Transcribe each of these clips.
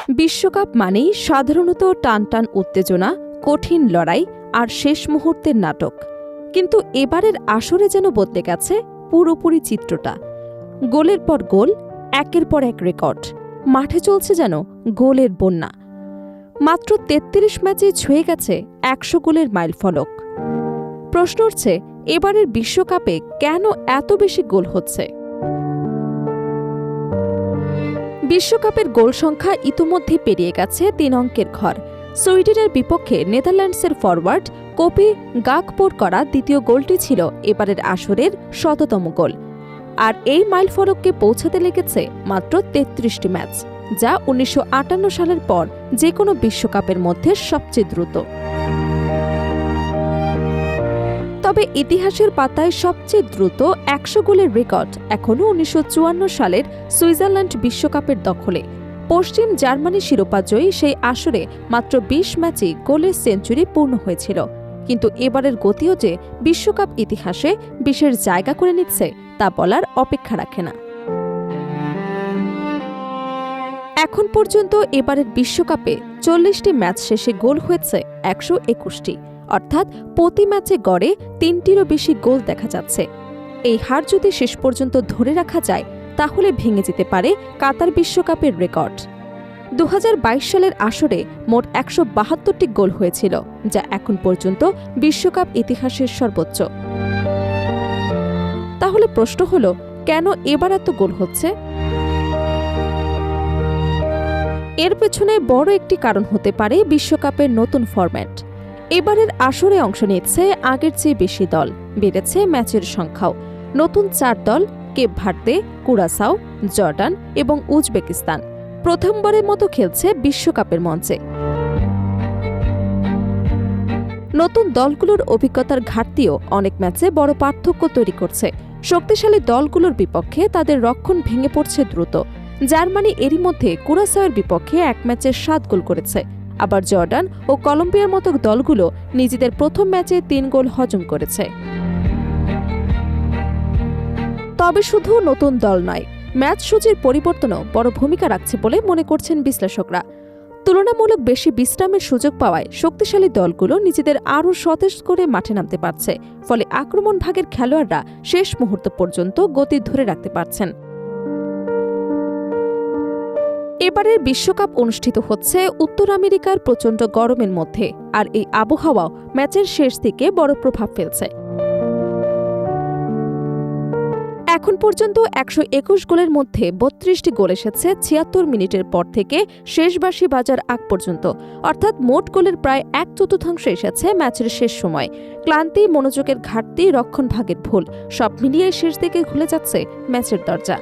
বিশ্বকাপ মানেই সাধারণত টানটান উত্তেজনা, কঠিন লড়াই আর শেষ মুহূর্তের নাটক। কিন্তু এবারের আসরে যেন বদলে গেছে পুরোপুরি চিত্রটা। গোলের পর গোল, একের পর এক রেকর্ড, মাঠে চলছে যেন গোলের বন্যা। মাত্র ৩৩ ম্যাচে ছুঁয়ে গেছে ১০০ গোলের মাইলফলক। প্রশ্ন উঠছে, এবারের বিশ্বকাপে কেন এত বেশি গোল হচ্ছে? বিশ্বকাপের গোল সংখ্যা ইতিমধ্যে পেরিয়ে গেছে ৩ অঙ্কের ঘর। সুইডেনের বিপক্ষে নেদারল্যান্ডসের ফরওয়ার্ড কোপি গাকপোর করা দ্বিতীয় গোলটি ছিল এবারের আসরের ১০০তম গোল। আর এই মাইলফলককে পৌঁছাতে লেগেছে মাত্র ৩৩টি ম্যাচ, যা ১৯৫৮ সালের পর যে কোনো বিশ্বকাপের মধ্যে সবচেয়ে দ্রুত। তবে ইতিহাসের পাতায় সবচেয়ে দ্রুত ১০০ গোলের রেকর্ড এখনও ১৯৫৪ সালের সুইজারল্যান্ড বিশ্বকাপের দখলে। পশ্চিম জার্মানি শিরোপাজয়ী সেই আসরে মাত্র ২০ ম্যাচেই গোলের সেঞ্চুরি পূর্ণ হয়েছিল। কিন্তু এবারের গতিও যে বিশ্বকাপ ইতিহাসে বিশেষ জায়গা করে নিচ্ছে তা বলার অপেক্ষা রাখে না। এখন পর্যন্ত এবারের বিশ্বকাপে ৪০টি ম্যাচ শেষে গোল হয়েছে ১২১টি, অর্থাৎ প্রতি ম্যাচে গড়ে ৩টিরও বেশি গোল দেখা যাচ্ছে। এই হার যদি শেষ পর্যন্ত ধরে রাখা যায় তাহলে ভেঙে যেতে পারে কাতার বিশ্বকাপের রেকর্ড। ২০২২ সালের আসরে মোট ১৭২টি গোল হয়েছিল, যা এখন পর্যন্ত বিশ্বকাপ ইতিহাসের সর্বোচ্চ। তাহলে প্রশ্ন হলো, কেন এবার এত গোল হচ্ছে? এর পেছনে বড় একটি কারণ হতে পারে বিশ্বকাপের নতুন ফরম্যাট। এবারের আসরে অংশ নিচ্ছে আগের চেয়ে বেশি দল, বেড়েছে ম্যাচের সংখ্যাও। নতুন ৪ দল, কেপ ভার্দে, কুরাসাও, জর্ডান এবং উজবেকিস্তান, প্রথমবারের মতো খেলছে বিশ্বকাপের মঞ্চে। নতুন দলগুলোর অভিজ্ঞতার ঘাটতিও অনেক ম্যাচে বড় পার্থক্য তৈরি করছে। শক্তিশালী দলগুলোর বিপক্ষে তাদের রক্ষণ ভেঙে পড়ছে দ্রুত। জার্মানি এরই মধ্যে কুরাসাওয়ের বিপক্ষে ১ ম্যাচে ৭ গোল করেছে। আবার জর্ডান ও কলম্বিয়ার মতো দলগুলো নিজেদের প্রথম ম্যাচে ৩ গোল হজম করেছে। তবে শুধু নতুন দল নয়, ম্যাচ সূচির পরিবর্তনও বড় ভূমিকা রাখছে বলে মনে করছেন বিশ্লেষকরা। তুলনামূলক বেশি বিশ্রামের সুযোগ পাওয়ায় শক্তিশালী দলগুলো নিজেদের আরও সতেজ করে মাঠে নামতে পারছে, ফলে আক্রমণ ভাগের খেলোয়াড়রা শেষ মুহূর্ত পর্যন্ত গতি ধরে রাখতে পারছেন। এবারের বিশ্বকাপ অনুষ্ঠিত হচ্ছে উত্তর আমেরিকার প্রচণ্ড গরমের মধ্যে, আর এই আবহাওয়াও ম্যাচের শেষ দিকে বড় প্রভাব ফেলছে। এখন পর্যন্ত ১২১ গোলের মধ্যে ৩২টি গোল এসেছে ৭৬ মিনিটের পর থেকে শেষ বাঁশি বাজার আগ পর্যন্ত, অর্থাৎ মোট গোলের প্রায় ১/৪ এসেছে ম্যাচের শেষ সময়। ক্লান্তি, মনোযোগের ঘাটতি, রক্ষণভাগের ভুল, সব মিলিয়ে শেষ দিকে খুলে যাচ্ছে ম্যাচের দরজা।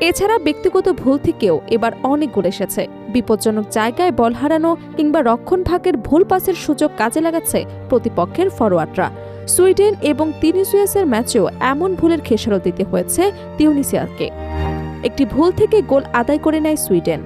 এছাড়া ব্যক্তিগত ভুল থেকেও এবার অনেক গোল এসেছে। বিপজ্জনক জায়গায় বল হারানো কিংবা রক্ষণভাগের ভুল পাসের সুযোগ কাজে লাগাচ্ছে প্রতিপক্ষের ফরোয়ার্ডরা। সুইডেন এবং তিউনিসিয়াসের ম্যাচেও এমন ভুলের খেসারত দিতে হয়েছে তিউনিসিয়াকে। একটি ভুল থেকে গোল আদায় করে নেয় সুইডেন।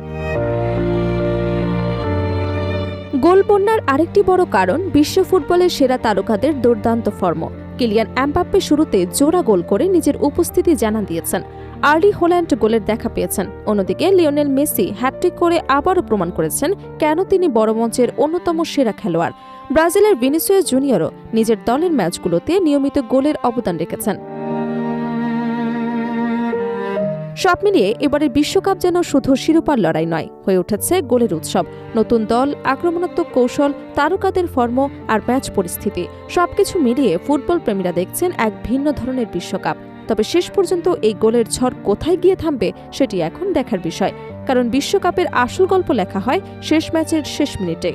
গোল বন্যার আরেকটি বড় কারণ বিশ্ব ফুটবলের সেরা তারকাদের দুর্দান্ত ফর্ম। কিলিয়ান এমবাপ্পে শুরুতে জোড়া গোল করে নিজের উপস্থিতি জানান দিয়েছেন। আর্লি হল্যান্ড গোলের দেখা পেয়েছেন। অন্যদিকে লিওনেল মেসি হ্যাটট্রিক করে আবারও প্রমাণ করেছেন কেন তিনি বড় মঞ্চের অন্যতম সেরা খেলোয়াড়। ব্রাজিলের ভিনিসিয়াস জুনিয়রও নিজের দলের ম্যাচগুলোতে নিয়মিত গোলের অবদান রেখেছেন। সব মিলিয়ে এবারের বিশ্বকাপ যেন শুধু শিরোপার লড়াই নয়, হয়ে উঠেছে গোলের উৎসব। নতুন দল, আক্রমণাত্মক কৌশল, তারকাদের ফর্ম আর ম্যাচ পরিস্থিতি, সবকিছু মিলিয়ে ফুটবল প্রেমীরা দেখছেন এক ভিন্ন ধরনের বিশ্বকাপ। তবে শেষ পর্যন্ত এই গোলের ঝড় কোথায় গিয়ে থামবে সেটি এখন দেখার বিষয়, কারণ বিশ্বকাপের আসল গল্প লেখা হয় শেষ ম্যাচের শেষ মিনিটে।